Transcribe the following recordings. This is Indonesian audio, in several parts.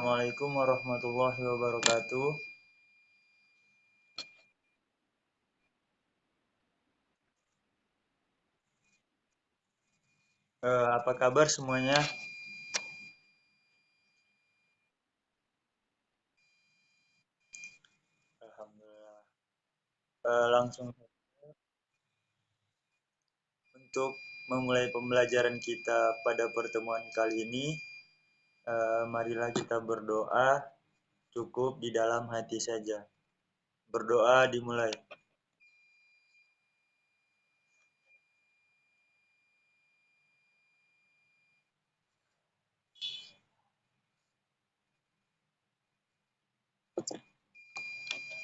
Assalamualaikum warahmatullahi wabarakatuh. Apa kabar semuanya? Alhamdulillah. Langsung untuk memulai pembelajaran kita pada pertemuan kali ini, marilah kita berdoa cukup di dalam hati saja. Berdoa dimulai.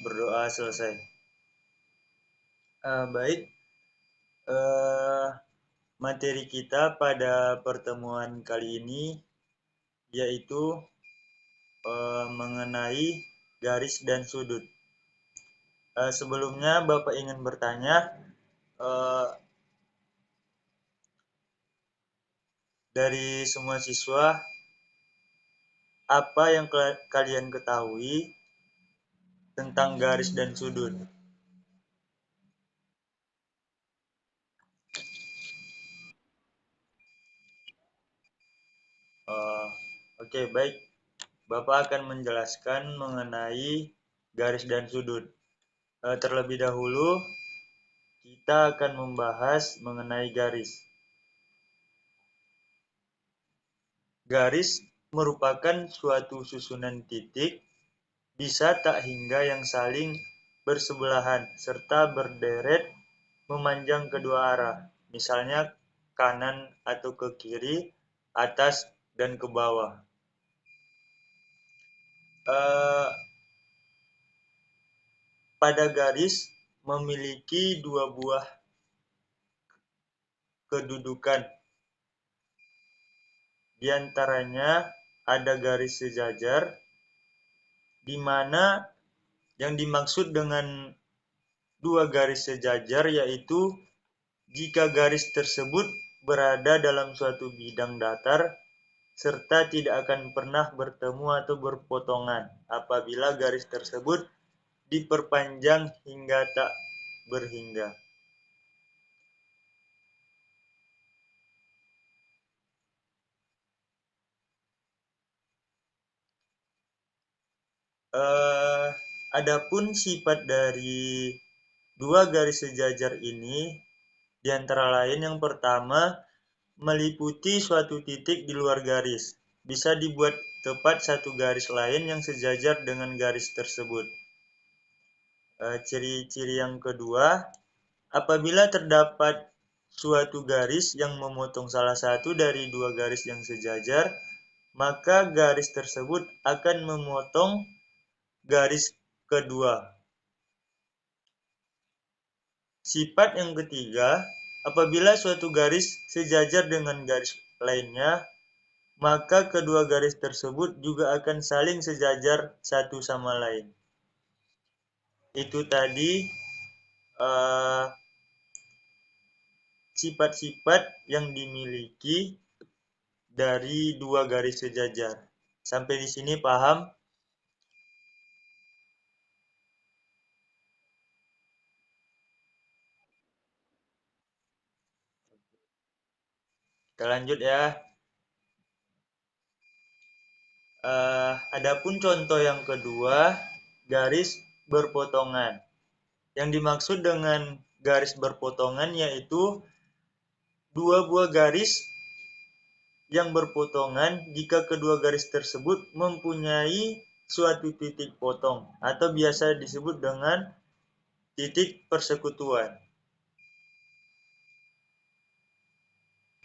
Berdoa selesai. Baik, materi kita pada pertemuan kali ini yaitu mengenai garis dan sudut. Sebelumnya Bapak ingin bertanya, uh, dari semua siswa, apa yang kalian ketahui tentang garis dan sudut? Oke, baik. Bapak akan menjelaskan mengenai garis dan sudut. Terlebih dahulu, kita akan membahas mengenai garis. Garis merupakan suatu susunan titik, bisa tak hingga yang saling bersebelahan, serta berderet memanjang kedua arah, misalnya kanan atau ke kiri, atas dan ke bawah. Eh, Pada garis memiliki dua buah kedudukan. Di antaranya ada garis sejajar, di mana yang dimaksud dengan dua garis sejajar yaitu jika garis tersebut berada dalam suatu bidang datar serta tidak akan pernah bertemu atau berpotongan apabila garis tersebut diperpanjang hingga tak berhingga. Adapun sifat dari dua garis sejajar ini di antara lain yang pertama meliputi suatu titik di luar garis. Bisa dibuat tepat satu garis lain yang sejajar dengan garis tersebut. Ciri-ciri yang kedua, apabila terdapat suatu garis yang memotong salah satu dari dua garis yang sejajar, maka garis tersebut akan memotong garis kedua. Sifat yang ketiga, apabila suatu garis sejajar dengan garis lainnya, maka kedua garis tersebut juga akan saling sejajar satu sama lain. Itu tadi sifat-sifat yang dimiliki dari dua garis sejajar. Sampai di sini paham? Kita lanjut ya. Adapun contoh yang kedua, garis berpotongan. Yang dimaksud dengan garis berpotongan yaitu dua buah garis yang berpotongan jika kedua garis tersebut mempunyai suatu titik potong atau biasa disebut dengan titik persekutuan.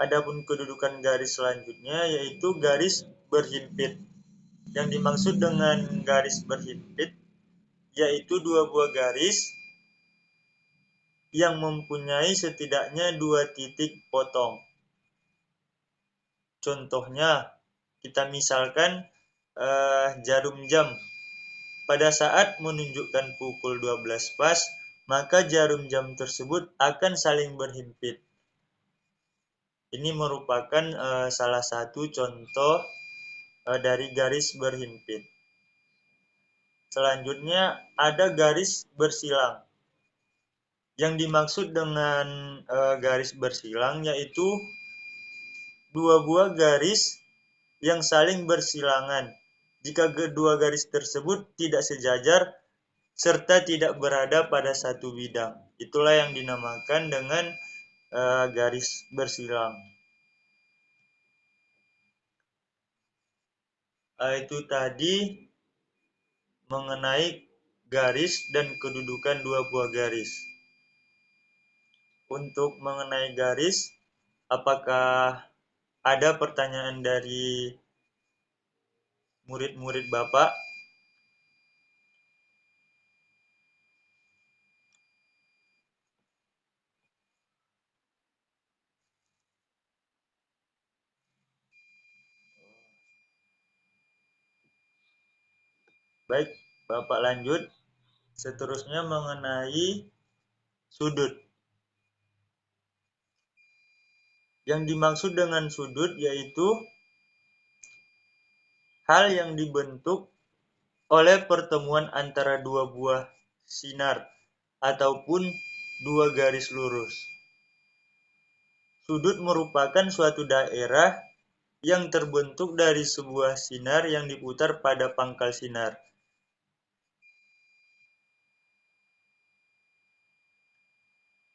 Adapun kedudukan garis selanjutnya yaitu garis berhimpit. Yang dimaksud dengan garis berhimpit yaitu dua buah garis yang mempunyai setidaknya dua titik potong. Contohnya, kita misalkan jarum jam. Pada saat menunjukkan pukul 12 pas, maka jarum jam tersebut akan saling berhimpit. Ini merupakan salah satu contoh dari garis berhimpit. Selanjutnya ada garis bersilang. Yang dimaksud dengan garis bersilang yaitu dua buah garis yang saling bersilangan. Jika kedua garis tersebut tidak sejajar serta tidak berada pada satu bidang. Itulah yang dinamakan dengan garis bersilang. Itu tadi mengenai garis dan kedudukan dua buah garis. Untuk mengenai garis, apakah ada pertanyaan dari murid-murid Bapak? Baik, Bapak lanjut. Seterusnya mengenai sudut. Yang dimaksud dengan sudut yaitu hal yang dibentuk oleh pertemuan antara dua buah sinar ataupun dua garis lurus. Sudut merupakan suatu daerah yang terbentuk dari sebuah sinar yang diputar pada pangkal sinar.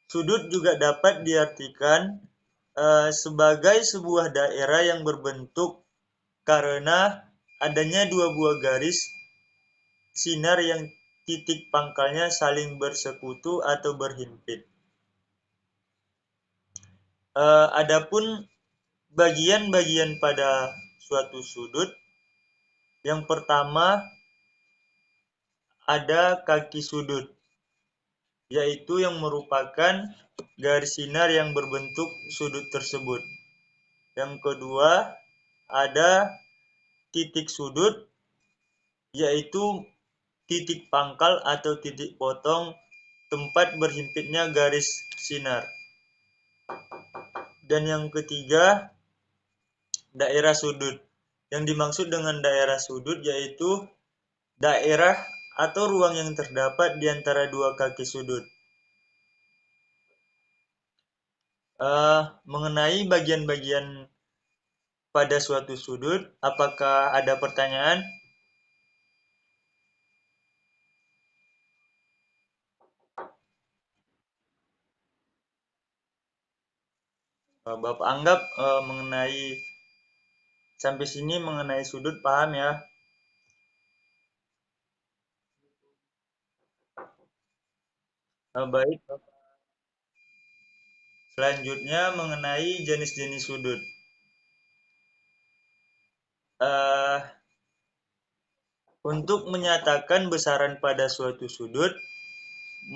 Sudut juga dapat diartikan sebagai sebuah daerah yang berbentuk karena adanya dua buah garis sinar yang titik pangkalnya saling bersekutu atau berhimpit. Adapun bagian-bagian pada suatu sudut, yang pertama ada kaki sudut, yaitu yang merupakan garis sinar yang berbentuk sudut tersebut. Yang kedua ada titik sudut, yaitu titik pangkal atau titik potong tempat berhimpitnya garis sinar. Dan yang ketiga, daerah sudut. Yang dimaksud dengan daerah sudut yaitu daerah atau ruang yang terdapat di antara dua kaki sudut. Mengenai bagian-bagian pada suatu sudut, apakah ada pertanyaan? Bapak anggap mengenai sampai sini mengenai sudut paham ya? Baik. Selanjutnya mengenai jenis-jenis sudut. Untuk menyatakan besaran pada suatu sudut,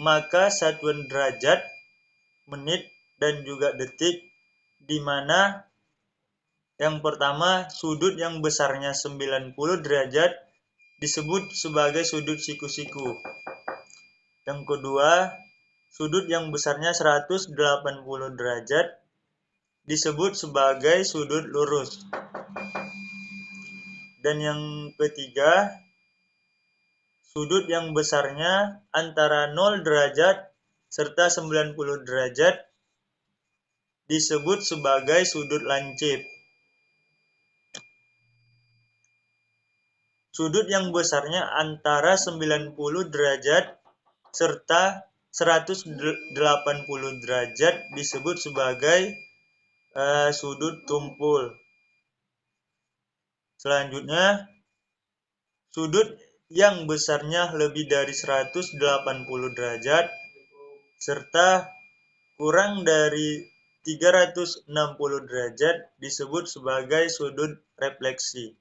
maka satuan derajat, menit, dan juga detik, di mana yang pertama sudut yang besarnya 90 derajat disebut sebagai sudut siku-siku. Yang kedua, sudut yang besarnya 180 derajat disebut sebagai sudut lurus. Dan yang ketiga, sudut yang besarnya antara 0 derajat serta 90 derajat disebut sebagai sudut lancip. Sudut yang besarnya antara 90 derajat serta 180 derajat disebut sebagai sudut tumpul. Selanjutnya, sudut yang besarnya lebih dari 180 derajat serta kurang dari 360 derajat disebut sebagai sudut refleksi.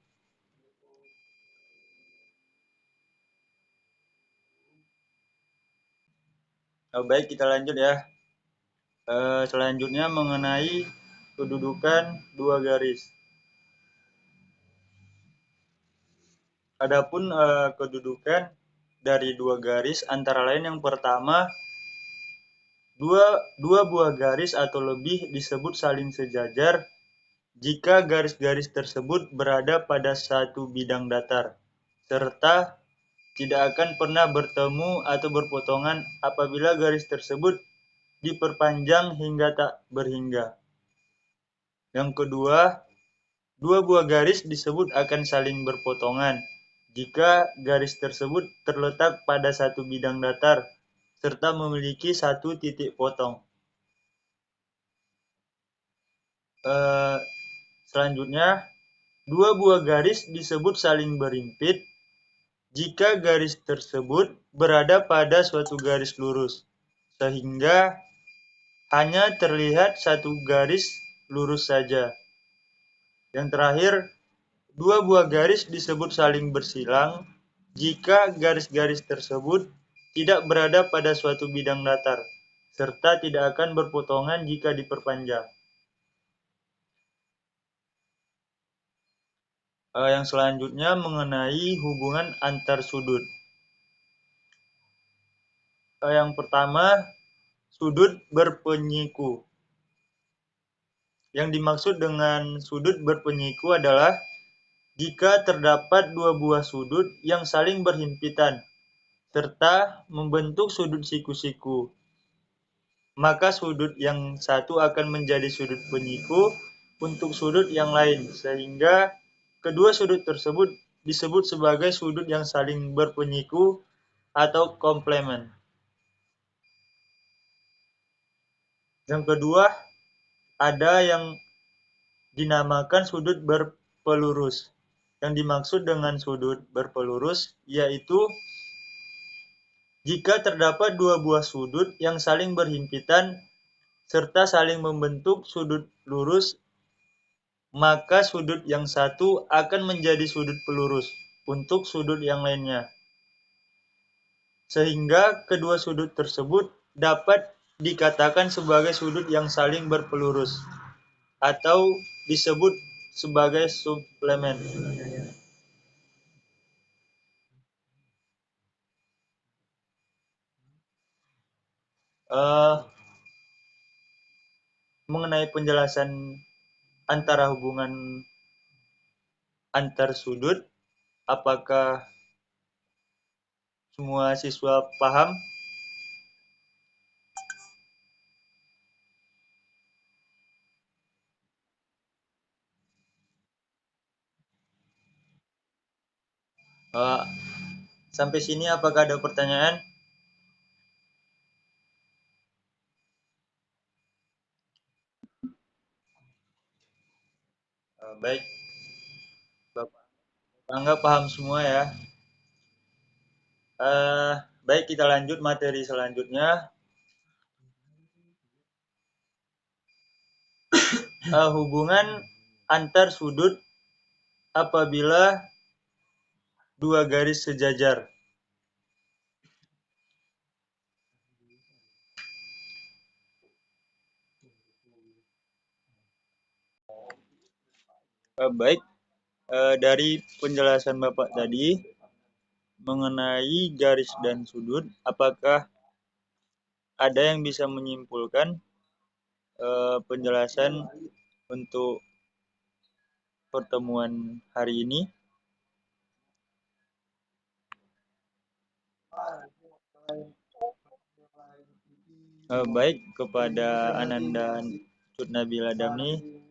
Baik, kita lanjut ya. Selanjutnya mengenai kedudukan dua garis. Adapun kedudukan dari dua garis antara lain yang pertama, dua buah garis atau lebih disebut saling sejajar jika garis-garis tersebut berada pada satu bidang datar, serta tidak akan pernah bertemu atau berpotongan apabila garis tersebut diperpanjang hingga tak berhingga. Yang kedua, dua buah garis disebut akan saling berpotongan jika garis tersebut terletak pada satu bidang datar serta memiliki satu titik potong. Selanjutnya, dua buah garis disebut saling berimpit jika garis tersebut berada pada suatu garis lurus, sehingga hanya terlihat satu garis lurus saja. Yang terakhir, dua buah garis disebut saling bersilang jika garis-garis tersebut tidak berada pada suatu bidang datar, serta tidak akan berpotongan jika diperpanjang. Yang selanjutnya mengenai hubungan antar sudut. Yang pertama, sudut berpenyiku. Yang dimaksud dengan sudut berpenyiku adalah jika terdapat dua buah sudut yang saling berhimpitan serta membentuk sudut siku-siku, maka sudut yang satu akan menjadi sudut penyiku untuk sudut yang lain, sehingga kedua sudut tersebut disebut sebagai sudut yang saling berpenyiku atau komplement. Yang kedua, ada yang dinamakan sudut berpelurus. Yang dimaksud dengan sudut berpelurus yaitu jika terdapat dua buah sudut yang saling berhimpitan serta saling membentuk sudut lurus, maka sudut yang satu akan menjadi sudut pelurus untuk sudut yang lainnya, sehingga kedua sudut tersebut dapat dikatakan sebagai sudut yang saling berpelurus atau disebut sebagai suplemen. Mengenai penjelasan antara hubungan antar sudut, apakah semua siswa paham? Sampai sini apakah ada pertanyaan? Baik, Bapak Angga paham semua ya. Baik, kita lanjut materi selanjutnya. Hubungan antar sudut apabila dua garis sejajar. Baik, dari penjelasan Bapak tadi mengenai garis dan sudut, apakah ada yang bisa menyimpulkan penjelasan untuk pertemuan hari ini? Baik, kepada Ananda Cut Nabila Damni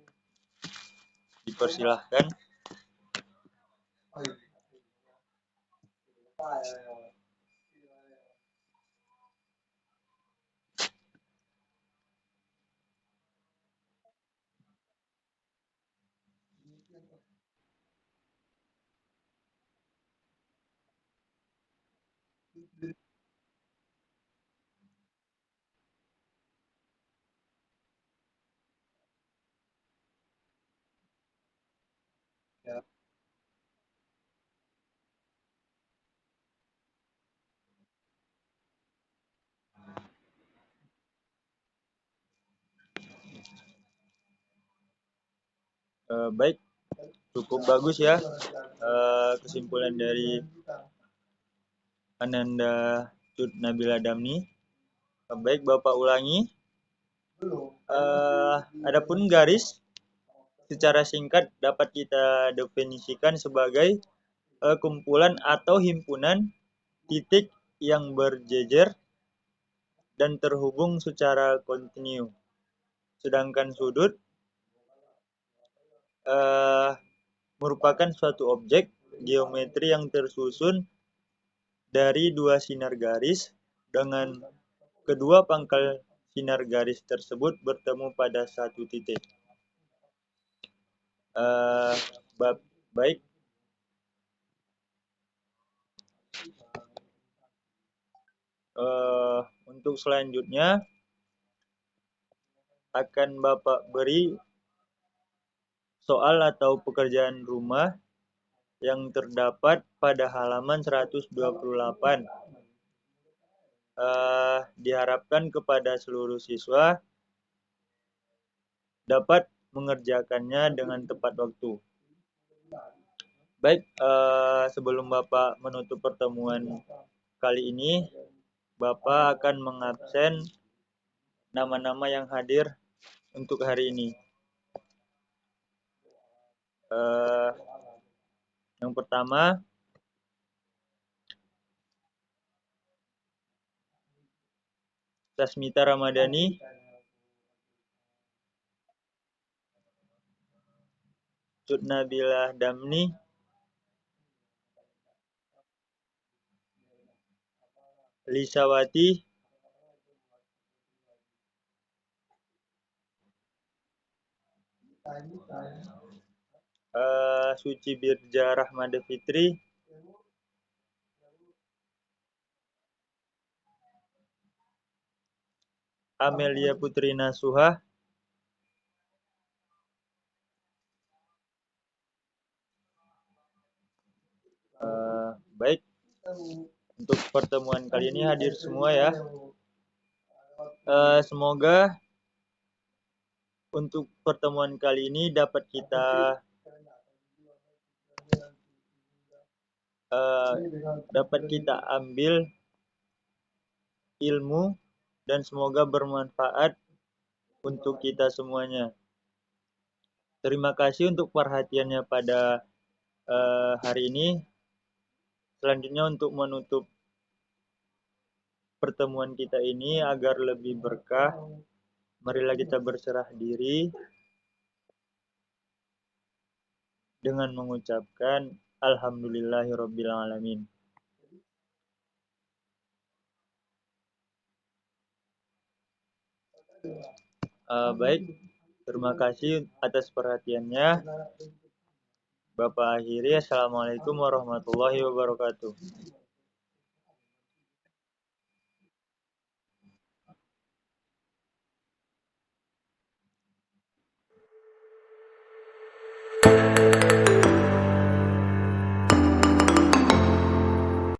dipersilahkan. Baik, cukup bagus ya kesimpulan dari Ananda Cut Nabila Damni. Baik, Bapak ulangi. Adapun garis secara singkat dapat kita definisikan sebagai kumpulan atau himpunan titik yang berjejer dan terhubung secara kontinu. Sedangkan sudut uh, merupakan suatu objek geometri yang tersusun dari dua sinar garis dengan kedua pangkal sinar garis tersebut bertemu pada satu titik. Uh, baik, untuk selanjutnya akan Bapak beri soal atau pekerjaan rumah yang terdapat pada halaman 128. Diharapkan kepada seluruh siswa dapat mengerjakannya dengan tepat waktu. Baik, sebelum Bapak menutup pertemuan kali ini, Bapak akan mengabsen nama-nama yang hadir untuk hari ini. Yang pertama, Tasmita Ramadhani, Cutnabilah Damni, Lisawati, Suci Birja Rahmada Fitri, Amelia Putri Nasuha, baik, untuk pertemuan kali ini hadir semua ya. Semoga untuk pertemuan kali ini dapat kita ambil ilmu dan semoga bermanfaat untuk kita semuanya. Terima kasih untuk perhatiannya pada hari ini. Selanjutnya untuk menutup pertemuan kita ini agar lebih berkah, marilah kita berserah diri dengan mengucapkan Alhamdulillahirabbil alamin. Baik, terima kasih atas perhatiannya. Bapak akhiri, Assalamualaikum warahmatullahi wabarakatuh.